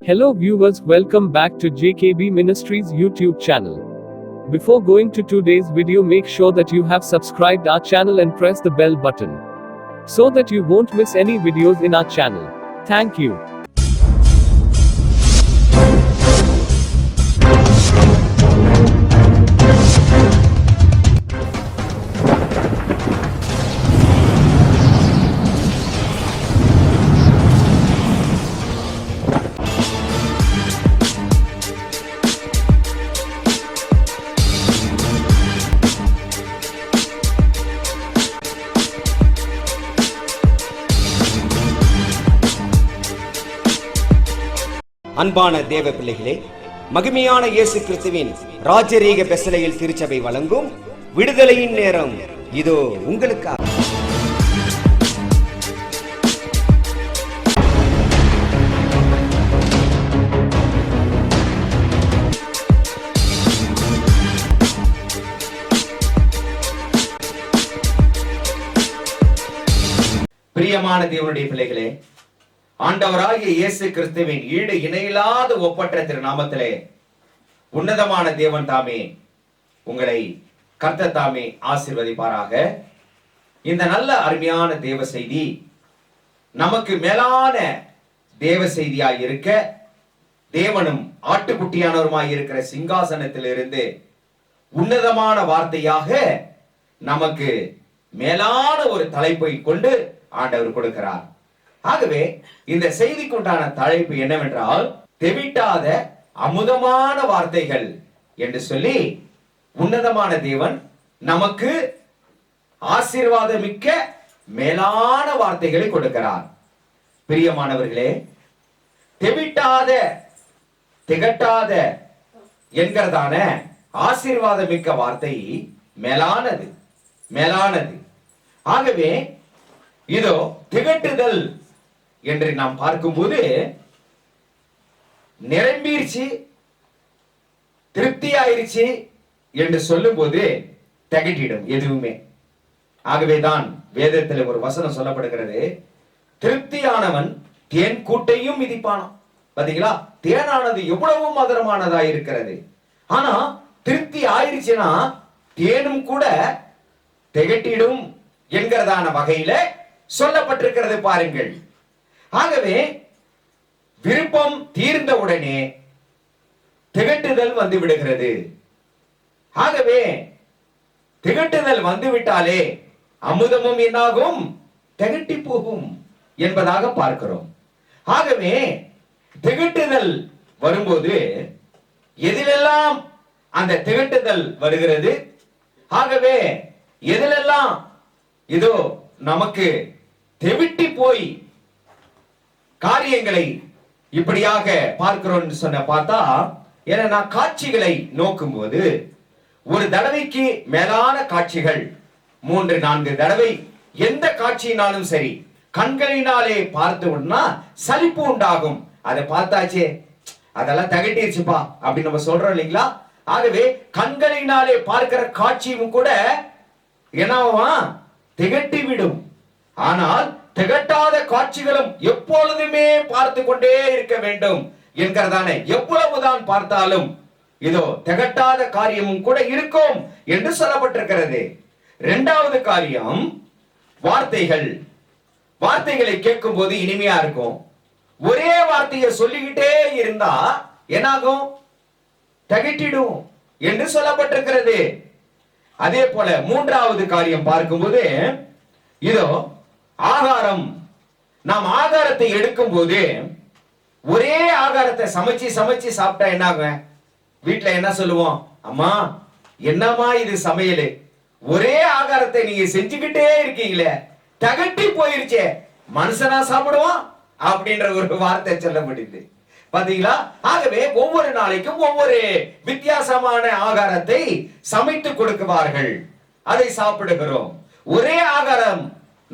Hello viewers, welcome back to JKB Ministries YouTube channel. Before going to today's video, make sure that you have subscribed our channel and press the bell button so that you won't miss any videos in our channel. Thank you. அன்பான தேவ பிள்ளைகளே, மகிமையான இயேசு கிறிஸ்துவின் ராஜரீக பெசலையில் திருச்சபை வழங்கும் விடுதலையின் நேரம் இதோ உங்களுக்காக. பிரியமான தேவனுடைய பிள்ளைகளே, ஆண்டவராகிய இயேசு கிறிஸ்துவின் ஈடு இணையில்லாத ஒப்பற்ற திருநாமத்திலே உன்னதமான தேவன் தாமே உங்களை கர்த்தர் தாமே ஆசீர்வதிப்பாராக. இந்த நல்ல அருமையான தேவ செய்தி நமக்கு மேலான தேவ செய்தியாய் இருக்க, தேவனும் ஆட்டுக்குட்டியானவருமாய் இருக்கிற சிங்காசனத்திலிருந்து உன்னதமான வார்த்தையாக நமக்கு மேலான ஒரு தலைப்பை கொண்டு ஆண்டவர் கொடுக்கிறார். ஆகவே இந்த செய்திக்குண்டான தலைப்பு என்னவென்றால், தெவிட்டாத அமுதமான வார்த்தைகள் என்று சொல்லி உன்னதமான தேவன் நமக்கு ஆசீர்வாதமிக்க மேலான வார்த்தைகளை கொடுக்கிறார். பிரியமானவர்களே, தெவிட்டாத திகட்டாத என்கிறதான ஆசீர்வாதமிக்க வார்த்தை மேலானது மேலானது. ஆகவே இதோ திகட்டுதல் என்று நாம் பார்க்கும்போது நிரம்பிருச்சு, திருப்தி ஆயிருச்சு என்று சொல்லும் போது திகட்டிடும் எதுவுமே. ஆகவேதான் வேதத்தில் ஒரு வசனம் சொல்லப்படுகிறது, திருப்தியானவன் தேன் கூட்டையும் மிதிப்பானாம். பாத்தீங்களா, தேனானது எவ்வளவு மதுரமானதா இருக்கிறது. ஆனா திருப்தி ஆயிருச்சுன்னா தேனும் கூட திகட்டிடும் என்கிறதான வகையில சொல்லப்பட்டிருக்கிறது பாருங்கள். ஆகவே விருப்பம் தீர்ந்த உடனே திகட்டுதல் வந்து விடுகிறது. ஆகவே திகட்டுதல் வந்துவிட்டாலே அமுதமும் என்னாகும், திகட்டி போகும் என்பதாக பார்க்கிறோம். ஆகவே திகட்டுதல் வரும்போது எதிலெல்லாம் அந்த திகட்டுதல் வருகிறது, ஆகவே எதிலெல்லாம் இதோ நமக்கு தெவிட்டி போய் காரியங்களை இப்படியாக பார்க்கிறோம் சொன்ன பார்த்தா, ஏன்னா காட்சிகளை நோக்கும் போது ஒரு தடவைக்கு மேலான காட்சிகள் 3-4 தடவை எந்த காட்சியினாலும் சரி கண்களினாலே பார்த்தோம்னா சலிப்பு உண்டாகும். அதை பார்த்தாச்சே, அதெல்லாம் தகட்டிருச்சுப்பா அப்படின்னு நம்ம சொல்றோம் இல்லைங்களா. ஆகவே கண்களினாலே பார்க்கிற காட்சியும் கூட என்னவா திகட்டி விடும். ஆனால் திகட்டாத காட்சிகளும் எப்பொழுதுமே பார்த்து கொண்டே இருக்க வேண்டும் என்கிறதான, எவ்வளவுதான் பார்த்தாலும் இதோ திகட்டாத காரியமும் கூட இருக்கும் என்று சொல்லப்பட்டிருக்கிறது. இரண்டாவது காரியம் வார்த்தைகள். வார்த்தைகளை கேட்கும் போது இனிமையா இருக்கும். ஒரே வார்த்தையை சொல்லிக்கிட்டே இருந்தா என்னாகும், திகட்டிடும் என்று சொல்லப்பட்டிருக்கிறது. அதே போல மூன்றாவது காரியம் பார்க்கும்போது இதோ ஆகாரம். நாம் ஆகாரத்தை எடுக்கும் போது ஒரே ஆகாரத்தை சமைச்சு சமைச்சு சாப்பிட்டா என்னாகும், வீட்டுல என்ன சொல்லுவோம், அம்மா என்னம்மா இது சமையல், ஒரே ஆகாரத்தை நீங்க செஞ்சுக்கிட்டே இருக்கீங்களே, திகட்டி போயிருச்சே, மனுஷனா சாப்பிடுவான் அப்படின்ற ஒரு வார்த்தை சொல்ல முடியுது. பாத்தீங்களா. ஆகவே ஒவ்வொரு நாளைக்கும் ஒவ்வொரு வித்தியாசமான ஆகாரத்தை சமைத்து கொடுக்குவார்கள், அதை சாப்பிடுகிறோம். ஒரே ஆகாரம்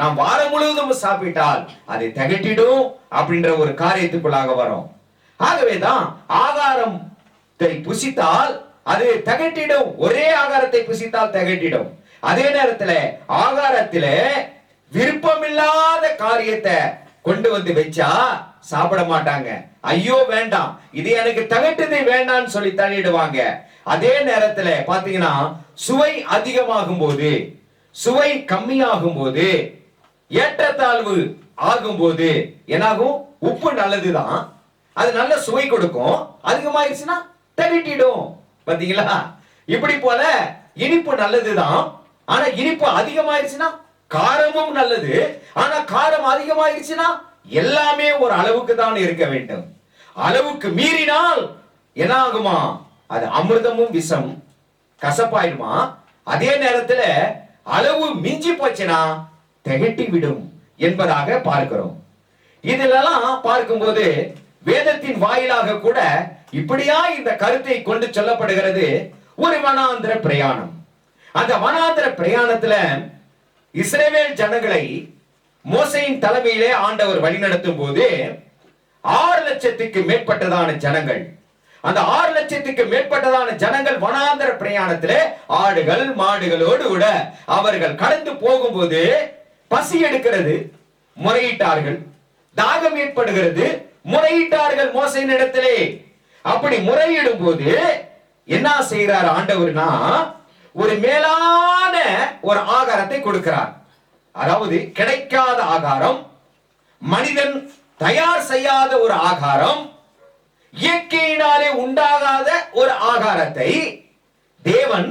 நாம் வாரம் முழுவதும் சாப்பிட்டால் அதை திகட்டிடும் அப்படின்ற ஒரு காரியத்துக்குள்ளாக வரும். ஆகவேதான் ஆகாரத்தை புசித்தால் அது திகட்டிடும். ஒரே ஆகாரத்தை புசித்தால் திகட்டிடும். அதே நேரத்தில் ஆகாரத்தில் விருப்பமில்லாத காரியத்தை கொண்டு வந்து வச்சா சாப்பிட மாட்டாங்க. ஐயோ வேண்டாம், இது எனக்கு தகட்டுது வேண்டாம்னு சொல்லி தள்ளிடுவாங்க. அதே நேரத்துல பாத்தீங்கன்னா சுவை அதிகமாகும் போது, சுவை கம்மியாகும் போது, ஏற்றத்தாழ்வு ஆகும் போது என்னாகும்? உப்பு நல்லதுதான், அது நல்ல சுவை கொடுக்கும். அதிகமாயிருச்சுன்னா தகட்டிடும். பாத்தீங்களா? இப்படி போல இனிப்பு நல்லதுதான், ஆனா இனிப்பு அதிகமாயிருச்சுன்னா காரமும் நல்லது, ஆனா காரம் அதிகமாயிருச்சுன்னா எல்லாமே ஒரு அளவுக்கு தான் இருக்க வேண்டும். அளவுக்கு மீறினால் என்ன ஆகுமா? அது அமிர்தமும் விஷம், கசப்பாயிடுமா. அதே நேரத்தில் அளவு மிஞ்சி போச்சுன்னா திகட்டி விடும் என்பதாக பார்க்கிறோம். இதெல்லாம் பார்க்கும்போது வேதத்தின் வாயிலாக கூட இப்படியா இந்த கருத்தை கொண்டு சொல்லப்படுகிறது. ஒரு வனாந்திர பிரயாணம். அந்த வனாந்திர பிரயாணத்துல இஸ்ரவேல் ஜனங்களை மோசையின் தலைமையிலே ஆண்டவர் வழிநடத்தும் போது 6 லட்சத்துக்கு மேற்பட்டதான ஜனங்கள், அந்த 6 லட்சத்துக்கு மேற்பட்டதான ஜனங்கள் வனாந்திர பிரயாணத்திலே ஆடுகள் மாடுகளோடு கூட அவர்கள் கடந்து போகும்போது பசி எடுக்கிறது, முறையிட்டார்கள். தாகம் ஏற்படுகிறது, முறையிட்டார்கள் மோசையின் இடத்திலே. அப்படி முறையிடும் போது என்ன செய்கிறார் ஆண்டவர்னா, ஒரு மேலான ஒரு ஆகாரத்தை கொடுக்கிறார். அதாவது கிடைக்காத ஆகாரம், மனிதன் தயார் செய்யாத ஒரு ஆகாரம், இயற்கையினாலே உண்டாகாத ஒரு ஆகாரத்தை தேவன்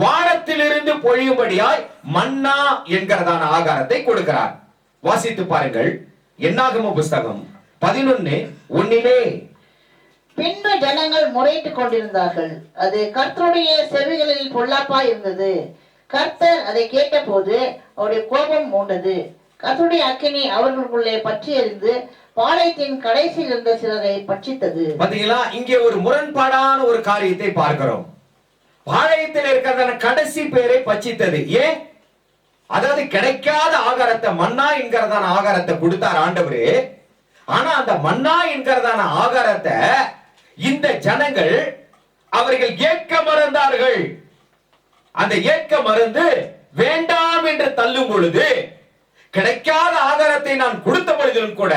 வானத்திலிருந்து பொழியும்படியாய் மன்னா என்கிறதான ஆகாரத்தை கொடுக்கிறார். வாசித்து பாருங்கள், என்னாகம புஸ்தகம் 11:1. பின்பு ஜனங்கள் முறையிட்டுக் கொண்டிருந்தார்கள். அது கர்த்தருடைய செவிகளில் பொல்லாப்பாய் இருந்தது. கர்த்தர் அதை கேட்டபோது அவருடைய கோபம் மூண்டது. கர்த்தருடைய அக்கினி அவர்களுக்குள்ளே பற்றி எறிந்து பாளையத்தின் கடைசியில் இருந்த சிலரை பட்சித்தது. பாத்தீங்களா? இங்கே ஒரு முரண்பாடான ஒரு காரியத்தை பார்க்கிறோம். பாளையத்தில் இருக்கிறதான கடைசி பேரை பட்சித்தது. ஏன்? அதாவது கிடைக்காத ஆகாரத்தை, மன்னா என்கிறதான ஆகாரத்தை கொடுத்தார் ஆண்டவரு. ஆனா அந்த மன்னா என்கிறதான ஆகாரத்தை இந்த ஜனங்கள் அவர்கள் ஏற்க மறந்தார்கள். அந்த ஏற்க மறந்து வேண்டாம் என்று தள்ளும் பொழுது, கிடைக்காத ஆகாரத்தை நான் கொடுத்த பொழுதிலும் கூட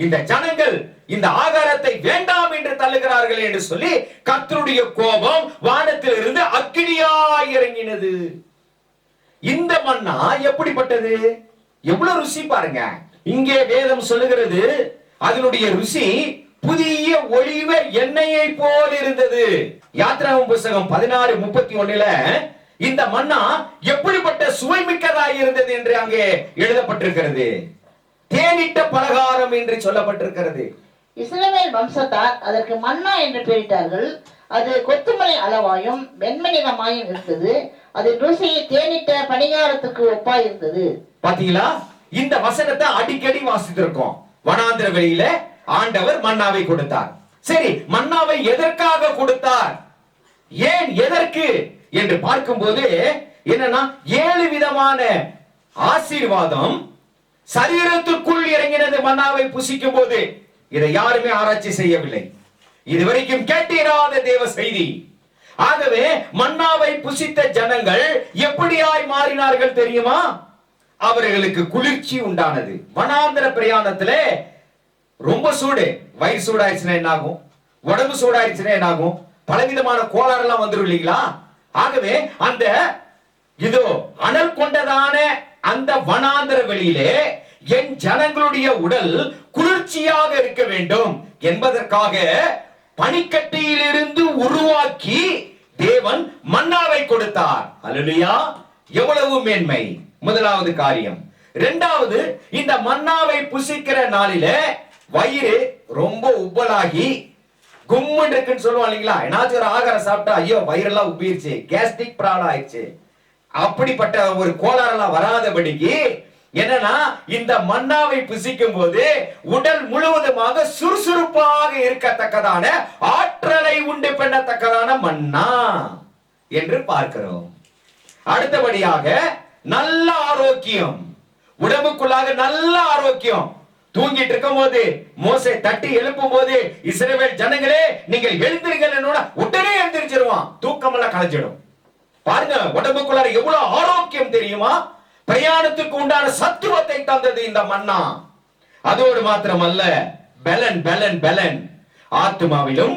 இந்த ஜனங்கள் இந்த ஆகாரத்தை வேண்டாம் என்று தள்ளுகிறார்கள் என்று சொல்லி கர்த்தருடைய கோபம் வானத்தில் இருந்து அக்கினியாய் இறங்கினது. இந்த மன்னா எப்படிப்பட்டது? எவ்வளவு ருசி பாருங்க. இங்கே வேதம் சொல்லுகிறது, அதனுடைய ருசி புதிய ஒளிவ எண்ணெயை போல் இருந்தது. யாத்திராகமம் புஸ்தகம் 16:31 இந்த மன்னா எப்படிப்பட்ட சுவைமிக்கதாய் இருந்தது என்று அங்கே எழுதப்பட்டிருக்கிறது. தேனிட்ட பலகாரம் என்று சொல்லப்பட்டிருக்கிறது. இஸ்ரவேல் வம்சத்தார் அதற்கு மன்னா என்று பெயரிட்டார்கள். அது கொத்துமலை அளவாயும் வெண்மணிகமாயும் இருந்தது. அது ருசி தேனிட்ட பணிகாரத்துக்கு ஒப்பாய் இருந்தது. பாத்தீங்களா? இந்த வசனத்தை அடிக்கடி வாசித்திருக்கோம். வனாந்திர வெளியில ஆண்டவர் மன்னாவை கொடுத்தார். சரி, மன்னாவை எதற்காக கொடுத்தார்? ஏன், எதற்கு என்று பார்க்கும்போது என்னன்னா 7 விதமான ஆசீர்வாதம் சரீரத்துக்குள் இறங்கினது மன்னாவை புசிக்கும் போது. இதை யாருமே ஆராய்ச்சி செய்யவில்லை. இதுவரைக்கும் கேட்டிராத தேவ செய்தி. ஆகவே மன்னாவை புசித்த ஜனங்கள் எப்படியாய் மாறினார்கள் தெரியுமா? அவர்களுக்கு குளிர்ச்சி உண்டானது. வனாந்திர பிரயாணத்திலே ரொம்ப சூடு, வயிறு சூடாயிருச்சுன்னா என்ன ஆகும்? உடம்பு சூடாயிருச்சுன்னா என்ன ஆகும்? பலவிதமான கோளாறு எல்லாம் வந்துடும் இல்லைங்களா? ஆகவே அந்த இதோ அனல் கொண்டதான அந்த வனாந்திர வெளியிலே என் ஜனங்களுடைய உடல் குளிர்ச்சியாக இருக்க வேண்டும் என்பதற்காக பனிக்கட்டியிலிருந்து உருவாக்கி தேவன் மன்னாவை கொடுத்தார். அல்லேலூயா! எவ்வளவு மேன்மை! முதலாவது காரியம். இரண்டாவது, இந்த மன்னாவை புசிக்கிற நாளிலே வயிறு ரொம்ப உப்பலாகி கும்முன்னு இருக்குன்னு சொல்லுவாங்க இல்லைங்களா? ஏன்னாச்சும் ஒரு ஆகாரம் சாப்பிட்டா ஐயோ வயிறெல்லாம் உப்பிருச்சு, கேஸ்ட்ரிக் ப்ராப்ளம் ஆயிடுச்சு, அப்படிப்பட்ட ஒரு கோளாறெல்லாம் வராதபடிக்கு என்னன்னா இந்த மன்னாவை புசிக்கும் போது உடல் முழுவதுமாக சுறுசுறுப்பாக இருக்கத்தக்கதான ஆற்றலை உண்டு பண்ணத்தக்கதான மன்னா என்று பார்க்கிறோம். அடுத்தபடியாக நல்ல ஆரோக்கியம், உடம்புக்குள்ளாக நல்ல ஆரோக்கியம். தூங்கிட்டு இருக்கும் போது மோசே தட்டி எழுப்பும் போது இஸ்ரவேல் ஜனங்களே நீங்கள் எழுந்திருங்கள், உடனே எழுந்திருச்சிருவான், தூக்கம் எல்லாம் கலைஞ்சிடும். பாருங்க, உடம்புக்குள்ளார எவ்வளவு ஆரோக்கியம் தெரியுமா? பிரயாணத்துக்கு உண்டான சத்துவத்தை தந்தது இந்த மன்னா. அதோடு மாத்திரமல்ல, பலன் பலன் பலன், ஆத்மாவிலும்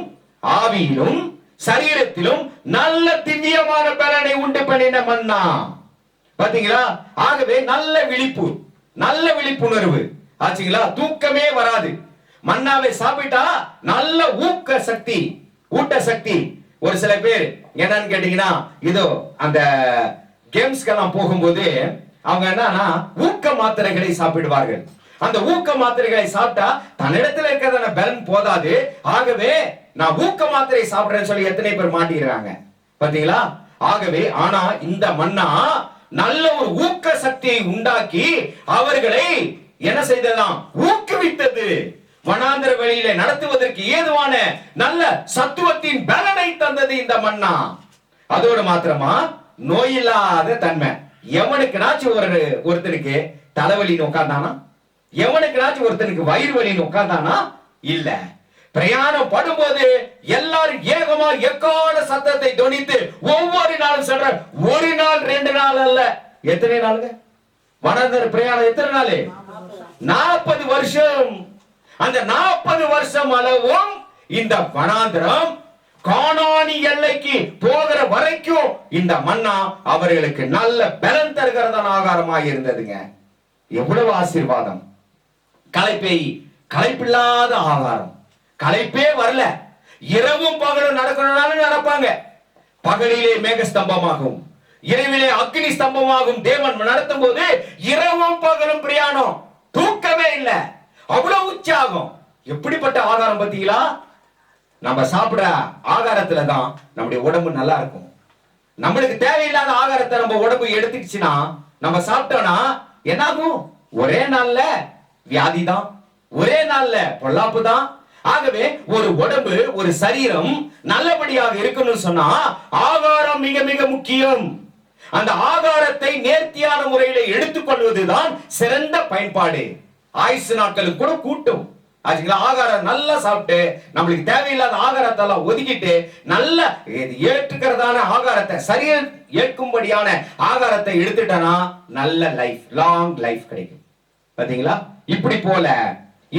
ஆவியிலும் சரீரத்திலும் நல்ல திவ்யமான பலனை உண்டு பண்ணின மன்னா. பாத்தீங்களா? ஆகவே நல்ல விழிப்பு, நல்ல விழிப்புணர்வு ஆச்சுங்களா? தூக்கமே வராது. மன்னாவை சாப்பிட்டா நல்ல ஊக்க சக்தி, ஊட்ட சக்தி. ஒரு சில பேர் என்னன்னு கேட்டீங்கன்னா, இதோ அந்த கேம்ஸ்க்கெல்லாம் போகும்போது அவங்க என்னன்னா ஊக்க மாத்திரைகளை சாப்பிடுவார்கள். அந்த ஊக்க மாத்திரைகளை சாப்பிட்டா தன்னிடத்துல இருக்கிறதான பலன் போதாது. ஆகவே நான் ஊக்க மாத்திரை சாப்பிடுறேன்னு சொல்லி எத்தனை பேர் மாட்டிடுறாங்க பாத்தீங்களா? ஆகவே ஆனா இந்த மன்னா நல்ல ஒரு ஊக்க சக்தியை உண்டாக்கி அவர்களை என்ன செய்ததாம்? ஊக்குவித்தது. வனாந்தர வழியில நடத்துவதற்கு ஏதுவான நல்ல சத்துவத்தின் பலனை தந்தது இந்த மன்னா. அதோடு மாத்திரமா நோயில்லாத தன்மை. எவனுக்குனாச்சும் ஒருத்தனுக்கு தலைவலி உட்கார்ந்தானா? எவனுக்குனாச்சும் ஒருத்தனுக்கு வயிறு வலி உட்கார்ந்தானா? இல்ல. பிரயாணம் படும்போது எல்லாரும் ஏகமா எக்கால சத்தத்தை தொனித்து ஒவ்வொரு நாளும் சொல்ற, ஒரு நாள் 2 நாள் அல்ல. எத்தனை நாளுங்க வனாந்தர பிரயாணம்? எத்தனை நாள்? 40 வருஷம். அந்த 40 வருஷம் அளவும் இந்த வனாந்தரம் கானானி எல்லைக்கு போகிற வரைக்கும் இந்த மன்னா அவர்களுக்கு நல்ல பலன் தருகிறதான ஆகாரமாக இருந்ததுங்க. எவ்வளவு ஆசீர்வாதம்! களைப்பில்லாத ஆகாரம். களைப்பே வரல. இரவும் பகலும் நடக்கணும்னாலும் நடப்பாங்க. பகலிலே மேக ஸ்தம்பமாகும், இரவிலே அக்னி ஸ்தம்பமாகும் தேவன் நடத்தும் போது இரவும் பகலும் பிரயாணம், தூக்கமே இல்ல. அவ்வளவு உற்சாகம். எப்படிப்பட்ட ஆகாரம் பார்த்தீங்களா? நம்ம சாப்பிட ஆகாரத்துல தான் நம்முடைய உடம்பு நல்லா இருக்கும். நம்மளுக்கு தேவையில்லாத ஆகாரத்தை நம்ம உடம்பு எடுத்துக்கிச்சுன்னா, நம்ம சாப்பிட்டோம்னா என்னாகும்? ஒரே நாள்ல வியாதி தான், ஒரே நாள்ல பொல்லாப்பு தான். ஆகவே ஒரு உடம்பு, ஒரு சரீரம் நல்லபடியாக இருக்கணும்னு சொன்னா ஆகாரம் மிக மிக முக்கியம். அந்த ஆகாரத்தை நேர்த்தியான முறையில எடுத்துக்கொள்வதுதான் சிறந்த பயன்பாடு. ஆயுசு நாட்களுக்கு கூட கூட்டும். ஆகாரம் நல்லா சாப்பிட்டு நம்மளுக்கு தேவையில்லாத ஆகாரத்தை எல்லாம் ஒதுக்கிட்டு நல்ல ஏற்றுக்கிறதான ஆகாரத்தை, சரீரம் ஏற்கும்படியான ஆகாரத்தை எடுத்துட்டனா நல்ல லைஃப், லாங் லைஃப் கிடைக்கும். பாத்தீங்களா? இப்படி போல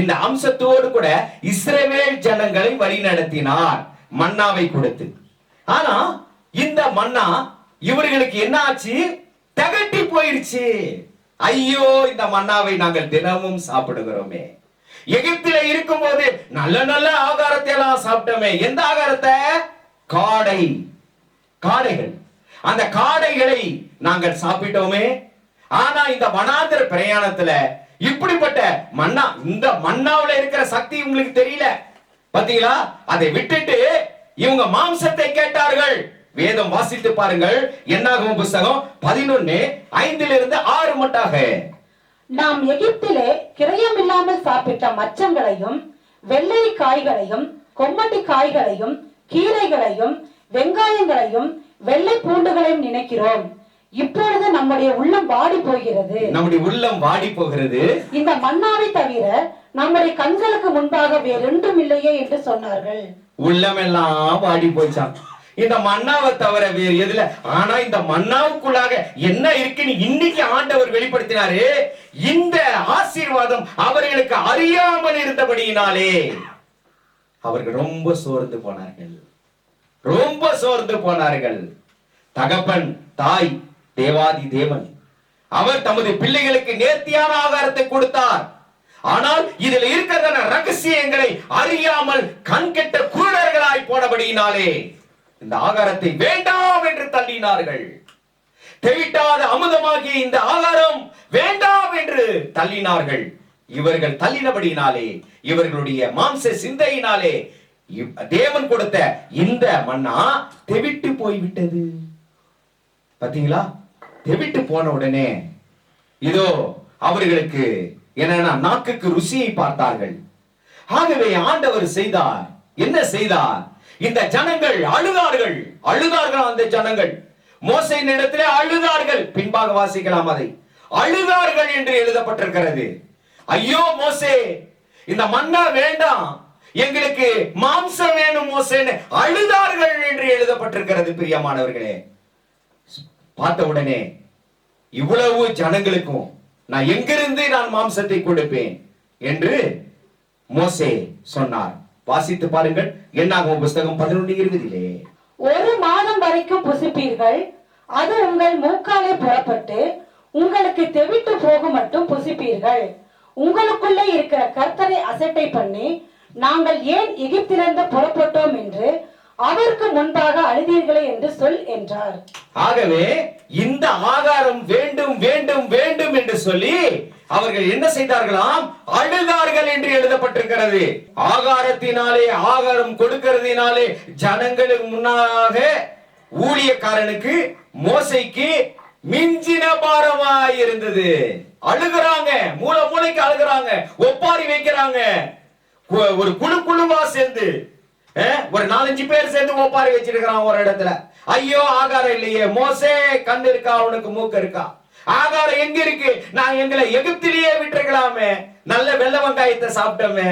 இந்த அம்சத்தோடு கூட இஸ்ரவேல் ஜனங்களை வழி நடத்தினார் மன்னாவை கொடுத்து. ஆனா இந்த மன்னா இவர்களுக்கு என்ன ஆச்சு? தகட்டி போயிருச்சு. ஐயோ, இந்த மன்னாவை நாங்கள் தினமும் சாப்பிடுகிறோமே. எகிப்தில இருக்கும் போது நல்ல நல்ல ஆகாரத்தை எல்லாம் சாப்பிட்டோமே. எந்த ஆகாரத்தை? காடைகள். அந்த காடைகளை நாங்கள் சாப்பிட்டோமே. ஆனா இந்த வனாந்தர பிரயாணத்துல இப்படிப்பட்ட மன்னா, இந்த மன்னாவுல இருக்கிற சக்தி உங்களுக்கு தெரியல. பாத்தீங்களா? அதை விட்டுட்டு இவங்க மாம்சத்தை கேட்டார்கள். வேதம் வாசித்து பாருங்கள். என்னாகும் புத்தகம் 11:5-6 மட்டாக. நாம் எகிப்திலே கிரயம் இல்லாமல் சாப்பிட்ட மச்சங்களையும் வெள்ளரி காய்களையும் கொம்மட்டி காய்களையும் கீரைகளையும் வெங்காயங்களையும் வெள்ளை பூண்டுகளையும் நினைக்கிறோம். இப்பொழுது நம்முடைய உள்ளம் வாடி போகிறது. நம்முடைய உள்ளம் வாடி போகிறது. இந்த மன்னாவை தவிர நம்முடைய கண்களுக்கு முன்பாக வேறொன்றும் இல்லையே என்று சொன்னார்கள். உள்ளம் எல்லாம் வாடி போச்சான். இந்த மன்னாவை தவிர வேறு எதுல? ஆனா இந்த மன்னாவுக்குள்ளாக என்ன இருக்குன்னு இன்னைக்கு ஆண்டவர் வெளிப்படுத்தினாரு. இந்த ஆசீர்வாதம் அவர்களுக்கு அறியாமல் இருந்தபடியினாலே அவர்கள் ரொம்ப சோர்ந்து போனார்கள். தகப்பன், தாய், தேவாதி தேவன் அவர் தமது பிள்ளைகளுக்கு நேர்த்தியான ஆகாரத்தை கொடுத்தார். ஆனால் இதில் இருக்கிற ரகசியங்களை அறியாமல் கண்கெட்ட குருடர்களாய் போனபடியினாலே இந்த ஆகாரத்தை வேண்டாம் என்று தள்ளினார்கள். தெவிட்டாத அமுதமாகிய இந்த ஆகாரம் வேண்டாம் என்று தள்ளினார்கள். இவர்கள் தள்ளினபடியினாலே, இவர்களுடைய மாம்ச சிந்தையினாலே தேவன் கொடுத்த இந்த மன்னா தெவிட்டு போய்விட்டது. பாத்தீங்களா? தெவிட்டு போன உடனே இதோ அவர்களுக்கு என்னன்னா நாக்குக்கு ருசியை பார்த்தார்கள். ஆகவே ஆண்டவர் செய்தார். என்ன செய்தார்? இந்த ஜனங்கள் அழுதார்கள். அந்த ஜனங்கள் மோசேயின் இடத்திலே அழுதார்கள். பின்பாக வாசிக்கலாம். அதை அழுதார்கள் என்று எழுதப்பட்டிருக்கிறது. ஐயோ மோசே, இந்த மன்னா வேண்டாம், எங்களுக்கு மாம்சம் வேணும் மோசேன்னு அழுதார்கள் என்று எழுதப்பட்டிருக்கிறது. பிரியமானவர்களே, பார்த்த உடனே, இவ்வளவு ஜனங்களுக்கும் நான் எங்கிருந்து நான் மாம்சத்தை கொடுப்பேன்? என்று மோசே சொன்னார். வாசித்து பாருங்கள், என்னாகும் புஸ்தகம் 11:20. ஒரு மாதம் வரைக்கும் புசிப்பீர்கள், அது உங்கள் மூக்காலே புறப்பட்டு உங்களுக்கு தெவிட்டு போக மட்டும் புசிப்பீர்கள். உங்களுக்குள்ளே இருக்கிற கர்த்தரை அசட்டை பண்ணி நாங்கள் ஏன் எகிப்திலிருந்து புறப்பட்டோம் என்று அவருக்கு முன்பாக அழுதீர்களே என்று சொல் என்றார். ஆகவே இந்த ஆகாரம் வேண்டும் வேண்டும் வேண்டும் என்று சொல்லி அவர்கள் என்ன செய்தார்களாம்? அழுதார்கள் என்று எழுதப்பட்டிருக்கிறது. ஆகாரத்தினாலே, ஆகாரம் கொடுக்கிறதினாலே ஜனங்களுக்கு முன்னாக ஊழியக்காரனுக்கு மோசைக்கு மிஞ்சின பாரமாய் இருந்தது. அழுகிறாங்க, மூளைக்கு அழுகிறாங்க, ஒப்பாரி வைக்கிறாங்க. ஒரு குழுவா சேர்ந்து, ஒரு 4-5 பேர் சேர்ந்து ஒப்பாரி வச்சிருக்கிறான் ஒரு இடத்துல. ஐயோ ஆகாரம் இல்லையே, மோசே கண் இருக்கா, அவனுக்கு மூக்கு இருக்கா, ஆகாரம் எங்க இருக்கு? நான் எங்களை எகிப்திலேயே விட்டுருக்கலாமே, நல்ல வெள்ளை வெங்காயத்தை சாப்பிட்டோமே,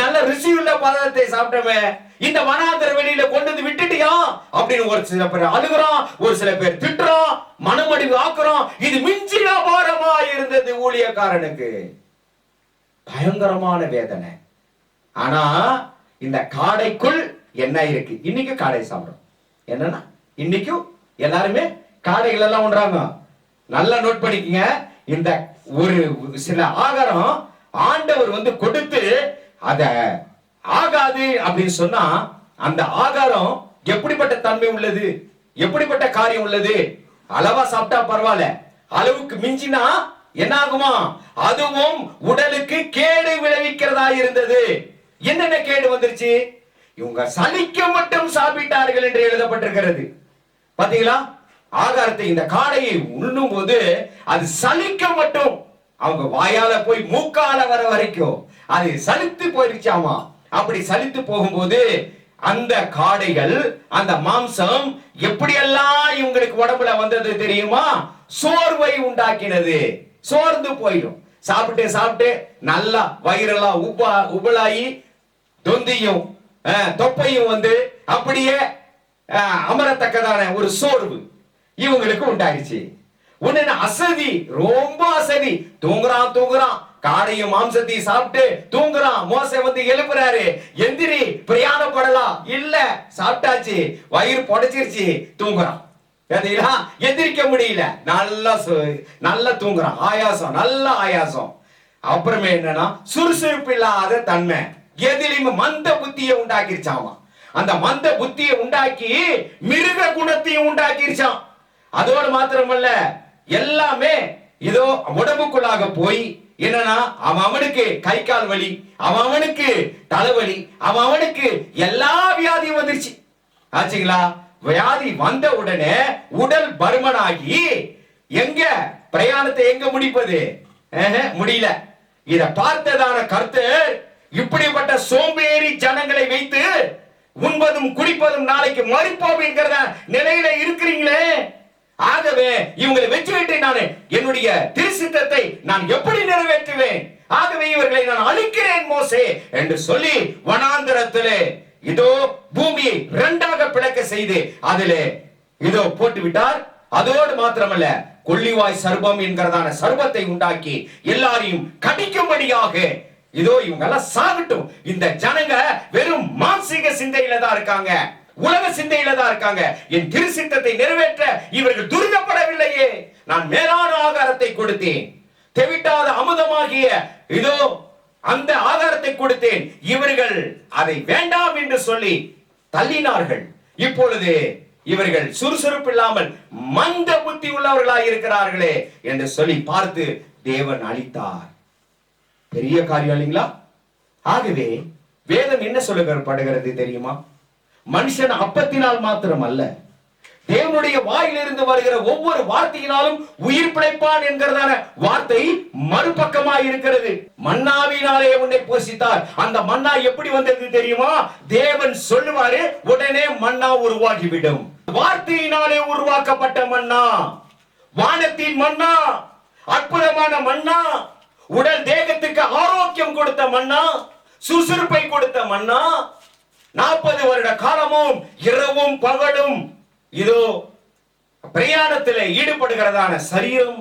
நல்ல ருசி உள்ள பதார்த்தத்தை சாப்பிட்டோமே, இந்த வனாந்தர வெளியில கொண்டு வந்து விட்டுட்டியா அப்படின்னு ஒரு சில பேர் அழுகிறோம், ஒரு சில பேர் திட்டுறோம், மனமடிவு ஆக்குறோம். இது மிஞ்சின பாரமா இருந்தது ஊழியக்காரனுக்கு. பயங்கரமான வேதனை. ஆனா இந்த காடைக்குள் என்ன இருக்கு? இன்னைக்கு காடை சாப்பிடும். என்னன்னா இன்னைக்கும் எல்லாருமே காடைகள் எல்லாம் ஒன்றாங்க. நல்லா நோட் பண்ணிக்கங்க. இந்த ஒரு சில ஆகாரம் ஆண்டவர் கொடுத்து அத ஆகாது அப்படின்னு சொன்னா, அந்த ஆகாரம் எப்படிப்பட்ட தன்மை உள்ளது, எப்படிப்பட்ட காரியம் உள்ளது? அளவா சாப்பிட்டா பரவாயில்ல, அளவுக்கு மிஞ்சினா என்ன ஆகுமா? அதுவும் உடலுக்கு கேடு விளைவிக்கிறதா இருந்தது. என்னென்ன கேடு வந்துருச்சு? இவங்க சலிக்க மட்டும் சாப்பிட்டார்கள் என்று எழுதப்பட்டிருக்கிறது. பாத்தீங்களா? ஆகாரத்தை, இந்த காடையை உண்ணும் போது அது சலிக்க மட்டும், அவங்க வாயால போய் மூக்கால வர வரைக்கும் அது சலித்து போயிருச்சாமா. அப்படி சலித்து போகும்போது அந்த காடைகள், அந்த மாம்சம் எப்படியெல்லாம் இவங்களுக்கு உடம்புல வந்தது தெரியுமா? சோர்வை உண்டாக்கினது. சோர்ந்து போயிடும். சாப்பிட்டு சாப்பிட்டு நல்லா வயிறெல்லாம் உபலாகி தொந்தியும் தொப்பையும் அப்படியே அமரத்தக்கதான ஒரு சோர்வு இவங்களுக்கு உண்டாயிருச்சு. உடனே அசதி, ரொம்ப அசதி. தூங்குறான். காடையும் மாம்சத்தையும் சாப்பிட்டு தூங்குறான். மோசே எழுப்புறாரு, எந்திரி பிரயாணப்படலாம். இல்ல, சாப்பிட்டாச்சு, வயிறு புடைச்சிருச்சு, தூங்குறான். எந்திரிக்க முடியல, நல்லா தூங்குறான். ஆயாசம், நல்ல ஆயாசம். அப்புறமே என்னன்னா சுறுசுறுப்பு இல்லாத தன்மை, எதிலும் மந்த புத்தியை உண்டாக்கிருச்சாமா. அந்த மந்த புத்தியை உண்டாக்கி மிருக குணத்தையும் உண்டாக்கிருச்சான். அதோடு மாத்திரமல்ல, எல்லாமே இதோ உடம்புக்குள்ளாக போய் என்னன்னா அவனுக்கு கை கால் வலி, அவனுக்கு தலைவலி, அவனுக்கு எல்லா வியாதியும் வந்துருச்சு. ஆச்சுங்களா? வியாதி வந்த உடனே உடல் பருமனாகி எங்க பிரயாணத்தை எங்க முடிப்பது? முடியல. இத பார்த்ததான கர்த்தர், இப்படிப்பட்ட சோம்பேறி ஜனங்களை வைத்து உண்பதும் குடிப்பதும் நாளைக்கு மறிப்போம் என்கிற நிலையில இருக்கிறீங்களே, ஆகவே இவங்களை வச்சுவிட்டு நான் என்னுடைய திருச்சித்தத்தை நான் எப்படி நிறைவேற்றுவேன்? ஆகவே இவர்களை நான் அழிக்கிறேன் மோசே என்று சொல்லி வனாந்தரத்திலே இதோ பூமியை 2ஆக பிளக்க செய்து அதிலே இதோ போட்டு விட்டார். அதோடு மாத்திரமல்ல, கொள்ளிவாய் சர்பம் என்கிறதான சர்பத்தை உண்டாக்கி எல்லாரையும் கடிக்கும்படியாக இதோ இவங்க எல்லாம் சாகட்டும். இந்த ஜனங்க வெறும் மானசீக சிந்தையில தான் இருக்காங்க, உலக சிந்தையில தான் இருக்காங்க. என் திருச்சித்தத்தை நிறைவேற்ற இவர்கள் துரிதப்படவில்லையே. நான் மேலான ஆகாரத்தை கொடுத்தேன், தெவிட்டாத அமுதமாகிய இதோ அந்த ஆகாரத்தை கொடுத்தேன், இவர்கள் அதை வேண்டாம் என்று சொல்லி தள்ளினார்கள். இப்பொழுது இவர்கள் சுறுசுறுப்பு இல்லாமல் மந்த புத்தி உள்ளவர்களாய் இருக்கிறார்களே என்று சொல்லி பார்த்து தேவன் அளித்தார். பெரிய காரியம் இல்லைங்களா? ஆகவே வேதம் என்ன சொல்லப்படுகிறது தெரியுமா? மனுஷன் அப்பத்தினால் மாத்திரம் அல்ல, தேவனுடைய வாயிலிருந்து வருகிற ஒவ்வொரு வார்த்தையினாலும் உயிர் பிழைப்பான் என்கிறதான வார்த்தை மறுபக்கமாய் இருக்கிறது. மன்னாவினாலே உன்னை போஷித்தார். அந்த மன்னா எப்படி வந்தது தெரியுமா? தேவன் சொல்லுவாரு, உடனே மன்னா உருவாகிவிடும். வார்த்தையினாலே உருவாக்கப்பட்ட மன்னா, வானத்தின் மன்னா, அற்புதமான மன்னா, உடல் தேகத்துக்கு ஆரோக்கியம் கொடுத்த மன்னா, சுறுசுறுப்பை கொடுத்த மன்னா, 40 வருட காலமும் இரவும் பகலும் இதோ பிரயாணத்தில் ஈடுபடுகிறதான சரீரம்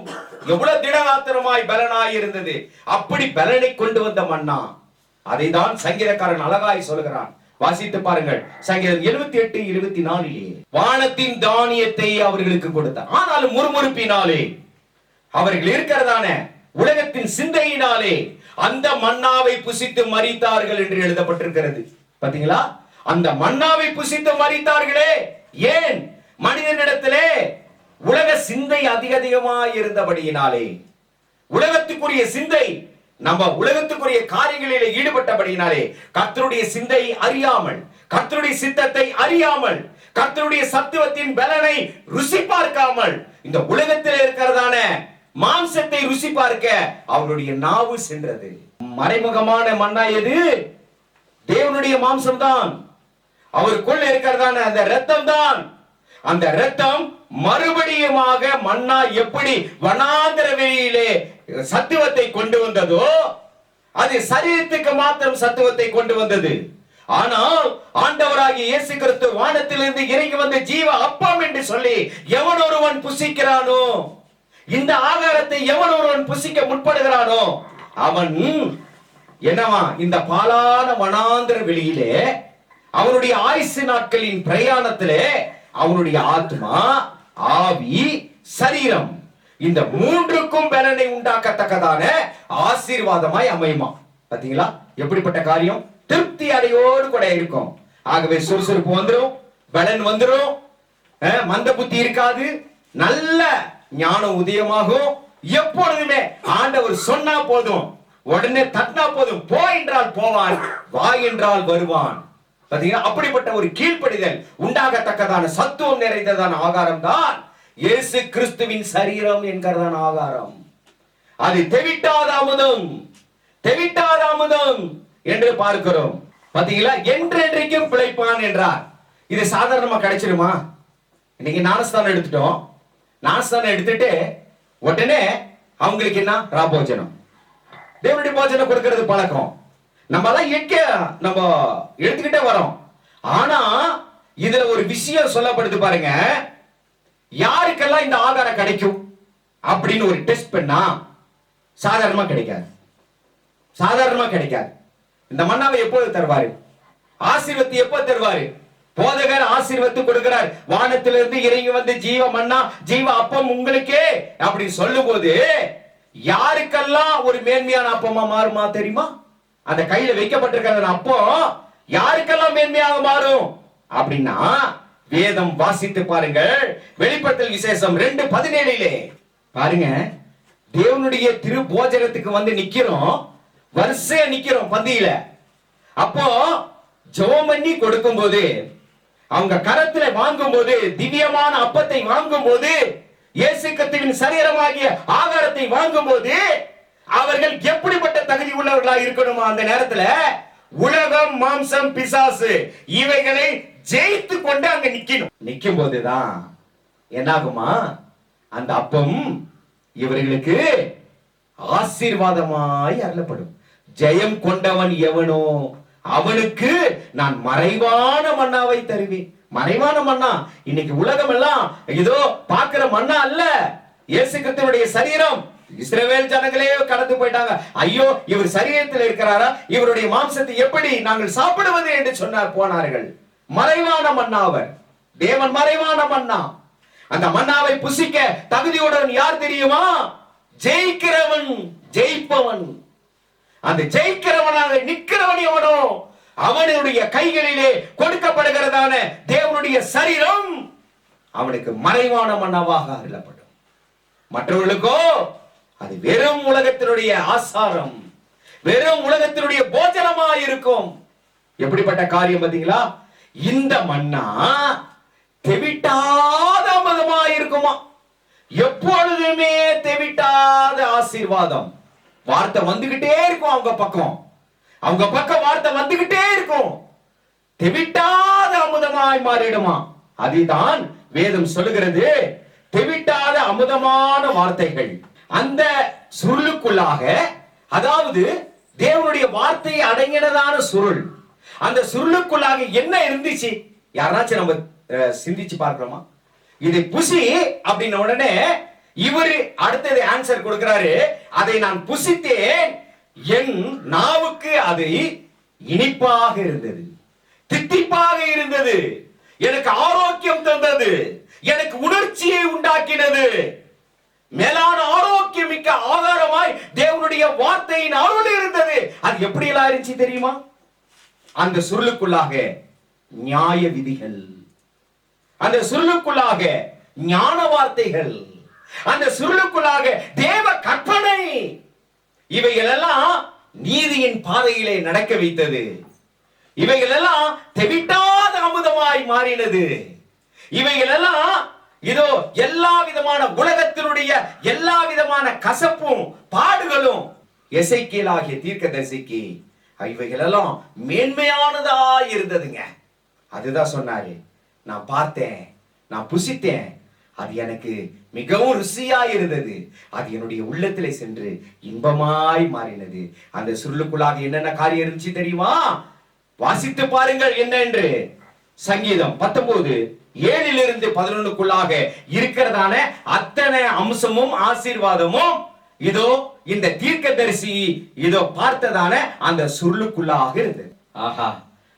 எவ்வளவு திடகாத்திரமாய் பலனாய் இருந்தது. அப்படி பலனை கொண்டு வந்த மன்னா, அதை தான் சங்கீதக்காரன் அழகாய் சொல்கிறான். வாசித்து பாருங்கள். சங்கீதம் 78:24 வானத்தின் தானியத்தை அவர்களுக்கு கொடுத்தார், ஆனாலும் முறுமுறுப்பினாலே அவர்கள் இருக்கிறதான உலகத்தின் சிந்தையினாலே அந்த மன்னாவை புசித்து மரித்தார்கள் என்று எழுதப்பட்டிருக்கிறது. பாத்தீங்களா? அந்த மன்னாவை புசித்து மரித்தார்களே. ஏன்? மனிதனிடத்திலே உலக சிந்தை அதிகமாய் இருந்தபடியினாலே, உலகத்துக்குரிய சிந்தை, நம்ம உலகத்துக்குரிய காரியங்களிலே ஈடுபட்டபடியினாலே, கர்த்தருடைய சிந்தை அறியாமல், கர்த்தருடைய சித்தத்தை அறியாமல், கர்த்தருடைய சத்துவத்தின் பலனை ருசி பார்க்காமல், இந்த உலகத்தில் இருக்கிறதான மாம்சத்தை ருசி பார்க்க அவருடைய நாவு சென்றது. மறைமுகமான மன்னா எது? தேவனுடைய மாம்சம் தான். அவருக்குள்ள இருக்கிறதான அந்த இரத்தம் தான். அந்த இரத்தம் மறுபடியுமாக மன்னா எப்படி வனாந்தர வெளியிலே சத்துவத்தை கொண்டு வந்ததோ, அது சரீரத்துக்கு மாத்திரம் சத்துவத்தை கொண்டு வந்தது. ஆனால் ஆண்டவராகிய இயேசு கிறிஸ்து வானத்திலிருந்து இறங்கி வந்த ஜீவ அப்பம் என்று சொல்லி எவன் ஒருவன் புசிக்கிறானோ, இந்த ஆகாரத்தை எவன் ஒருவன் புசிக்க முற்படுகிறானோ, அவன் என்னவா? இந்த பாலான வனாந்தர வெளியிலே அவனுடைய ஆயுசு நாட்களின் பிரயாணத்திலே அவனுடைய ஆத்மா, ஆவி, சரீரம், இந்த மூன்றுக்கும் பலனை உண்டாக்கத்தக்கதான ஆசீர்வாதமாய் அமையுமா. பாத்தீங்களா? எப்படிப்பட்ட காரியம்! திருப்தி அடையோடு கூட இருக்கும். ஆகவே சுறுசுறுப்பு வந்துரும், பலன் வந்துரும், மந்த புத்தி இருக்காது, நல்ல ஞானம் உதயமாகும். எப்பொழுதுமே ஆண்டவர் சொன்னா போதும், உடனே தட்டினா போதும், போ என்றால் போவான், வா என்றால் வருவான். பாத்தீங்கன்னா, அப்படிப்பட்ட ஒரு கீழ்ப்படிதல் உண்டாகத்தக்கதான சத்துவம் நிறைந்ததான ஆகாரம் தான் இயேசு கிறிஸ்துவின் சரீரம் என்கிறதான ஆகாரம். அது தெவிட்டாத அமுதம், தெவிட்டாத அமுதம் என்று பார்க்கிறோம். பாத்தீங்களா? என்றென்றைக்கும் பிழைப்பான் என்றார். இது சாதாரணமா கிடைச்சிருமா? இன்னைக்கு ஞானஸ்தானம் எடுத்துட்டோம். ஞானஸ்தானம் எடுத்துட்டு உடனே அவங்களுக்கு என்ன? ராபோஜனம், தேவனுடைய போஜனம் கொடுக்கிறது பழக்கம். நம்ம எடுத்துக்கிட்டே வரோம். ஆனா இதுல ஒரு விஷயம் சொல்லப்படுது பாருங்க. யாருக்கெல்லாம் இந்த ஆகாரம் கிடைக்கும் அப்படின்னு ஒரு டெஸ்ட் பண்ணா சாதாரணமா கிடைக்காது. சாதாரணமா கிடைக்காது. இந்த மன்னாவை எப்போது தருவாரு? ஆசீர்வத்தை எப்போ தருவாரு? போதகர் ஆசீர்வத்து கொடுக்கிறார். வானத்திலிருந்து இறங்கி வந்து ஜீவ மன்னா, ஜீவ அப்பம் உங்களுக்கே அப்படி சொல்லும் போது யாருக்கெல்லாம் ஒரு மேன்மையான அப்பமா மாறுமா தெரியுமா? அந்த கையில வைக்கப்பட்டிருக்கிற அப்போ யாருக்கெல்லாம் மேன்மையாக மாறும் அப்படின்னா, வேதம் வாசித்து பாருங்கள். வெளிப்படுத்தல் விசேஷம் 2:17 பாருங்க. தேவனுடைய திரு போஜனத்துக்கு வந்து நிக்கிறோம், வரிசையா நிக்கிறோம் பந்தியில. அப்போ ஜெபம் பண்ணி கொடுக்கும் போது, அவங்க கரத்துல வாங்கும் போது, திவ்யமான அப்பத்தை வாங்கும் போது, இயேசு கிறிஸ்துவின் சரீரமாகிய ஆகாரத்தை வாங்கும் போது, அவர்கள் எப்படிப்பட்ட தகுதி உள்ளவர்களா இருக்கணுமா? அந்த நேரத்துல உலகம், மாம்சம், பிசாசு இவைகளை ஜெயித்து கொண்டு அங்க நிக்கணும். நிக்கும் போதுதான் என்னாகுமா? அந்த அப்பம் இவர்களுக்கு ஆசீர்வாதமாய் அருளப்படும். ஜெயம் கொண்டவன் எவனோ அவனுக்கு நான் மறைவான மன்னாவை தருவேன். மறைவான மன்னா இன்னைக்கு உலகம் எல்லாம் இதோ பார்க்கிற மன்னா அல்ல. இயேசு கிறிஸ்துவுடைய சரீரம். இஸ்ரவேல் ஜனங்களே கடந்து போயிட்டாங்க. ஐயோ, இவர் சரீரத்தில் இருக்கிறாரா, இவருடைய மாம்சத்தை எப்படி நாங்கள் சாப்பிடுவது என்று சொன்னார், போனார்கள். மறைவான மன்னா அவர், தேவன் மறைவான மன்னா. அந்த மன்னாவை புசிக்க தகுதியுடன் யார் தெரியுமா? ஜெயிக்கிறவன், ஜெயிப்பவன். அந்த ஜெயிக்கிறவனாக நிற்கிறவன் எவனோ அவனுடைய கைகளிலே கொடுக்கப்படுகிறதான தேவனுடைய சரீரம் அவனுக்கு மறைவான மன்னாவாக அருளப்படும். மற்றவர்களுக்கோ அது வெறும் உலகத்தினுடைய ஆசாரம், வெறும் உலகத்தினுடைய போஜனமா இருக்கும். எப்படிப்பட்ட காரியம் பாத்தீங்களா? இந்த மன்னா தெவிட்டாத அமுதமா இருக்குமா. எப்பொழுதுமே தெவிட்டாத ஆசீர்வாதம். வார்த்தை வந்துகிட்டே இருக்கும் அவங்க பக்கம், அவங்க பக்கம் வார்த்தை வந்துகிட்டே இருக்கும். தெவிட்டாத அமுதமாய் மாறிடுமா. அதுதான் வேதம் சொல்லுகிறது. தெவிட்டாத அமுதமான வார்த்தைகள் அந்த சுருளுக்குள்ளாக, அதாவது தேவனுடைய வார்த்தையை அடங்கினதான சுருள், அந்த சுருளுக்குள்ளாக என்ன இருந்துச்சு? யாராச்சும் நம்ம சிந்திச்சு பார்க்கிறோமா? இதை புசி அப்படின்ன உடனே இவரு அடுத்தது ஆன்சர் கொடுக்கிறாரு, அதை நான் புசித்தேன், என் நாவுக்கு அது இனிப்பாக இருந்தது, தித்திப்பாக இருந்தது, எனக்கு ஆரோக்கியம் தந்தது, எனக்கு உணர்ச்சியை உண்டாக்கினது. மேலான ஆரோக்கியம் மிக்க ஆகாரமாய் தேவனுடைய வார்த்தையின் அருள் இருந்தது. அது எப்படி எல்லாம் இருந்துச்சு தெரியுமா? அந்த சுருளுக்குள்ளாக நியாய விதிகள், அந்த சுருளுக்குள்ளாக ஞான வார்த்தைகள், அந்த சுருளுக்குள்ளாக தேவ கற்பனை, இவைகள் எல்லாம் நீதியின் பாதையிலே நடக்க வைத்தது. இவைகள் எல்லாம் தெவிட்டாத அமுதமாய் மாறினது. இவைகள் எல்லாம் இதோ எல்லா விதமான உலகத்தினுடைய எல்லா விதமான கசப்பும் பாடுகளும் எசேக்கியேலாகிய தீர்க்கதரிசிக்கு இவைகள் எல்லாம் மேன்மையானதா இருந்ததுங்க. அதுதான் சொன்னாரு, நான் பார்த்தேன், நான் புசித்தேன், அது எனக்கு மிகவும் ருசியா இருந்தது, அது என்னுடைய உள்ளத்திலே சென்று இன்பமாய் மாறினது. அந்த சுருளுக்குள்ளாக என்னென்ன காரியம் இருந்துச்சு தெரியுமா? வாசித்து பாருங்கள் என்ன என்று. சங்கீதம் 19:7-11 இருக்கிறதான அத்தனை அம்சமும் ஆசீர்வாதமும் இதோ இந்த தீர்க்கதரிசி இதோ பார்த்ததான அந்த சுருளுக்குள்ளாக இருந்தது. ஆஹா,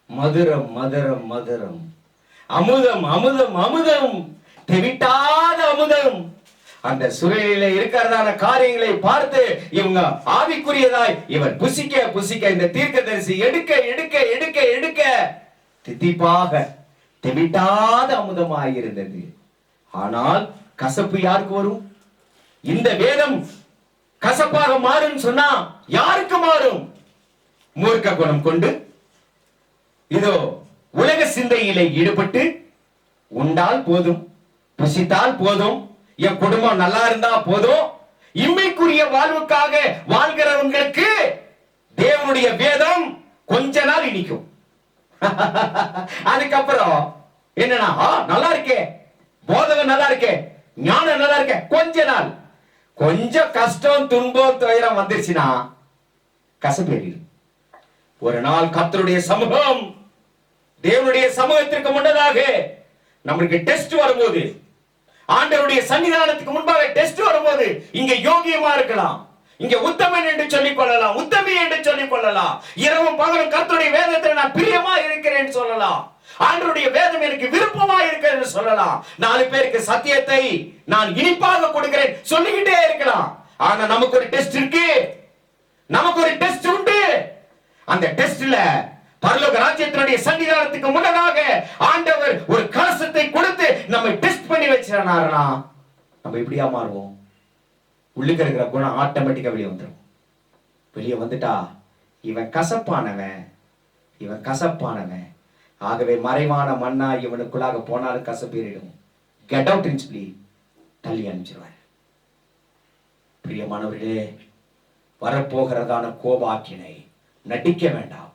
மதுரம் மதுரம் மதுரம், அமுதம் அமுதம் அமுதம், தெவிட்டாத அமுதம். அந்த சுரையில இருக்கிறதான காரியங்களை பார்த்து இவங்க ஆவிக்குரியதாய் இவர் புசிக்க புசிக்க இந்த தீர்க்கதரிசி எடுக்க எடுக்க எடுக்க எடுக்க தித்திப்பாக தெவிட்டாத அமுதமாய் இருந்தது. ஆனால் கசப்பு யாருக்கு வரும்? இந்த வேதம் கசப்பாக மாறும் சொன்னா யாருக்கு மாறும்? மூர்க்க குணம் கொண்டு இதோ உலக சிந்தையிலே ஈடுபட்டு உண்டால் போதும், புசித்தால் போதும், என் குடும்பம் நல்லா இருந்தா போதும், இம்மைக்குரிய வாழ்வுக்காக வாழ்கிறவங்களுக்கு தேவனுடைய வேதம் கொஞ்ச நாள் இனிக்கும். அதுக்கப்புறம் என்னன்னா நல்லா இருக்கே, போதகம் நல்லா இருக்கே, ஞானம் நல்லா இருக்கே, கொஞ்ச நாள் கொஞ்சம் கஷ்டம் துன்பம் துயரம் வந்துருச்சுன்னா கசப்பேறிடும். ஒரு நாள் கர்த்தருடைய சமூகம், தேவனுடைய சமூகத்திற்கு முன்னதாக நம்மளுக்கு டெஸ்ட் வரும்போது, ஆண்டவருடைய சன்னிதானத்துக்கு முன்பாக டெஸ்ட் வரும்போது, இங்க யோகியமா இருக்கலாம், இங்க உத்தமன் என்று சொல்லிக் கொள்ளலாம், உத்தமி என்று சொல்லிக் கொள்ளலாம், இரவும் பகலும் கர்த்தருடைய வேதத்தில் நான் பிரியமா இருக்கிறேன் சொல்லலாம், ஆண்டவருடைய வேதம் எனக்கு விருப்பமா இருக்கிறது சொல்லலாம், 4 பேருக்கு சத்தியத்தை நான் இனிப்பாக கொடுக்கிறேன் சொல்லிக்கிட்டே இருக்கலாம். ஆனா நமக்கு ஒரு டெஸ்ட் இருக்கு, நமக்கு ஒரு டெஸ்ட் உண்டு. அந்த டெஸ்ட்ல பரலோக ராஜ்யத்தினுடைய சன்னிதானத்துக்கு முன்னதாக ஆண்டவர் ஒரு கலசத்தை கொடுத்து நம்ம டெஸ்ட் பண்ணி வச்சிருந்தாருன்னா நம்ம எப்படியா மாறுவோம்? உள்ளுக்கு இருக்கிற குணம் ஆட்டோமேட்டிக்கா வெளியே வந்துடும். வெளியே வந்துட்டா இவன் கசப்பானவன், இவன் கசப்பானவன், ஆகவே மறைவான மண்ணா இவனுக்குள்ளாக போனாலும் கசப்பேறிடும். கெட் அவுட் இன் சொல்லி தள்ளி அனுப்பிச்சிருவார். பிரியமானவர்களே, வரப்போகிறதான கோபாக்கினை நடிக்க வேண்டாம்.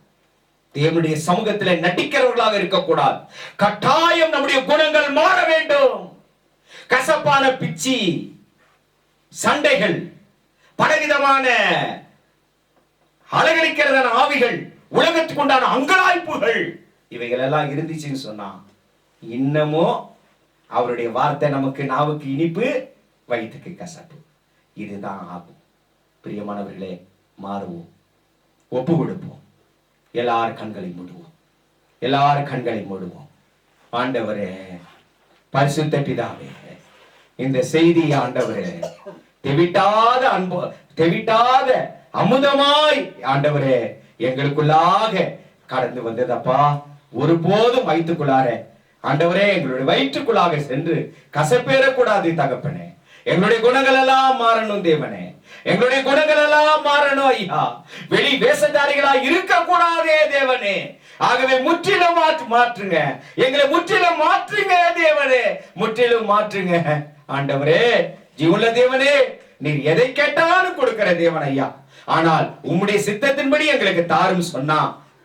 தேவனுடைய சமூகத்தில் நடிக்கிறவர்களாக இருக்கக்கூடாது. கட்டாயம் நம்முடைய குணங்கள் மாற வேண்டும். கசப்பான பிச்சி, சண்டைகள், பலவிதமான அலகழிக்கிறதான ஆவிகள், உலகத்துக்கு உண்டான அங்கலாய்ப்புகள், இவைகள் எல்லாம் இருந்துச்சுன்னு சொன்னா இன்னமும் அவருடைய வார்த்தை நமக்கு நாவுக்கு இனிப்பு, வயிற்றுக்கு கசப்பு. இதுதான் ஆகும். பிரியமானவர்களே, மாறுவோம், ஒப்பு கொடுப்போம், எல்லார் கண்களை மூடுவோம், எல்லார் கண்களை மூடுவோம். ஆண்டவரே, பரிசுத்த பிதாவே, இந்த செய்தி ஆண்டவரே தெவிட்டாத அன்பு, தெவிட்டாத அமுதமாய் ஆண்டவரே எங்களுக்குள்ளாக கடந்து வந்ததப்பா. ஒருபோதும் வயிற்றுக்குள்ளார ஆண்டவரே எங்களுடைய வயிற்றுக்குள்ளாக சென்று கசப்பேறக்கூடாது தகப்பனே. எங்களுடைய குணங்கள் எல்லாம் மாறணும் தேவனே, எங்களுடைய குணங்கள் எல்லாம் மாறணும் ஐயா. வெளி வேஷதாரிகளா இருக்க கூடாதே தேவனே. ஆகவே முற்றிலும் மாற்றுங்க, எங்களை முற்றிலும் மாற்றுங்க தேவனே, முற்றிலும் மாற்றுங்க ஆண்டவரே. ஜீவனுள்ள தேவனே, நீர் எதை கேட்டாலும் கொடுக்கிற தேவன் ஐயா. ஆனால் உம்முடைய சித்தத்தின்படி எங்களுக்கு தாரும் சொன்னா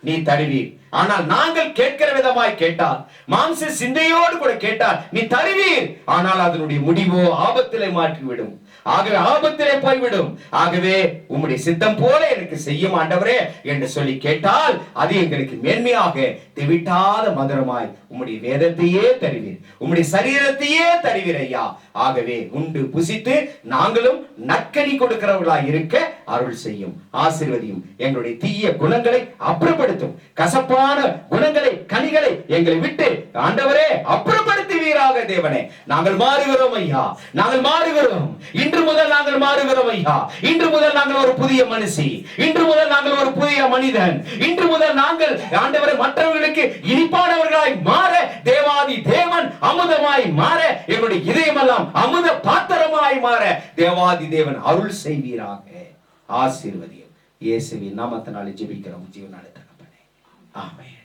நீ தருவீர். ஆனால் நாங்கள் கேட்கிற விதமாய் கேட்டால், மாம்ச சிந்தையோடு கூட கேட்டால் நீ தருவீர். ஆனால் அதனுடைய முடிவோ ஆபத்திலே மாற்றிவிடும். ஆகவே ஆபத்திலே போய்விடும். ஆகவே உம்முடைய சித்தம் போல எனக்கு செய்யும் ஆண்டவரே என்று சொல்லி கேட்டால் அது எங்களுக்கு மேன்மையாக தெவிட்டாத மதுரமாய் உம்முடைய வேதத்தையே தருவீர், உம்முடைய சரீரத்தையே தருவீர் ஐயா. ஆகவே உண்டு புசித்து நாங்களும் நற்கனி கொடுக்கிறவர்களாய் இருக்க அருள் செய்யும், ஆசீர்வதியும். எங்களுடைய தீய குணங்களை அப்புறப்படுத்தும், கசப்பான குணங்களை, கனிகளை எங்களை விட்டு ஆண்டவரே அப்புறப்படுத்துவீராக தேவனே. நாங்கள் மாறுகிறோம் ஐயா, நாங்கள் மாறுகிறோம். இன்று முதல் நாங்கள் மாறுகிறோம் ஐயா. இன்று முதல் நாங்கள் ஒரு புதிய மனுஷி, இன்று முதல் நாங்கள் ஒரு புதிய மனிதன். இன்று முதல் நாங்கள் ஆண்டவரை மற்றவர்களுக்கு இனிப்பானவர்களாய் மாற, தேவாதி தேவன் அமுதமாய் மாற, எங்களுடைய இதயமெல்லாம் அமுத பாத்திரமாய் மாற தேவாதி தேவன் அருள் செய்வீராக. ஆசீர்வதியும். இயேசுவின் நாமத்தினாலே ஜெபிக்கிறோம் ஜீவனான தகப்பனே, ஆமென்.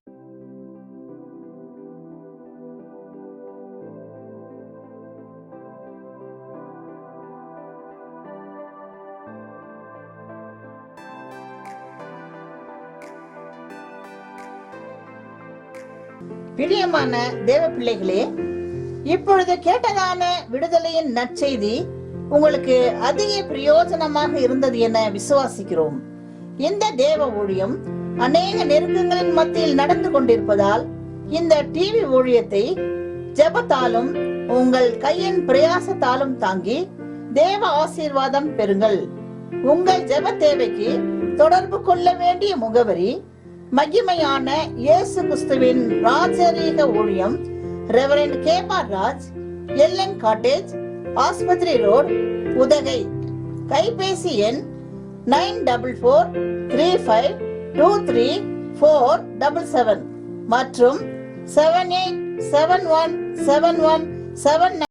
பிரியமான தேவ பிள்ளைகளே, இப்பொழுது கேட்டதான விடுதலையின் நற்செய்தி உங்களுக்கு அதிக பிரயோஜனமாக இருந்தது என விசுவாசிக்கிறோம். இந்த தேவ ஊழியம் அநேக நெருக்கங்களின் மத்தியில் நடந்து கொண்டிருப்பதால் இந்த டிவி ஊழியத்தை ஜெபத்தாலும் உங்கள் கையின் பிரயாசத்தாலும் தாங்கி தேவ ஆசீர்வாதம் பெறுங்கள். உங்கள் ஜெப தேவைக்கு தொடர்பு கொள்ள வேண்டிய முகவரி: மகிமையான இயேசு கிறிஸ்துவின் ராஜரீக ஊழியம், reverend Kebar Raj, LN cottage, ஆஸ்பத்திரி ரோட், உதகை. கைபேசி எண் 9435234477 மற்றும் 78717179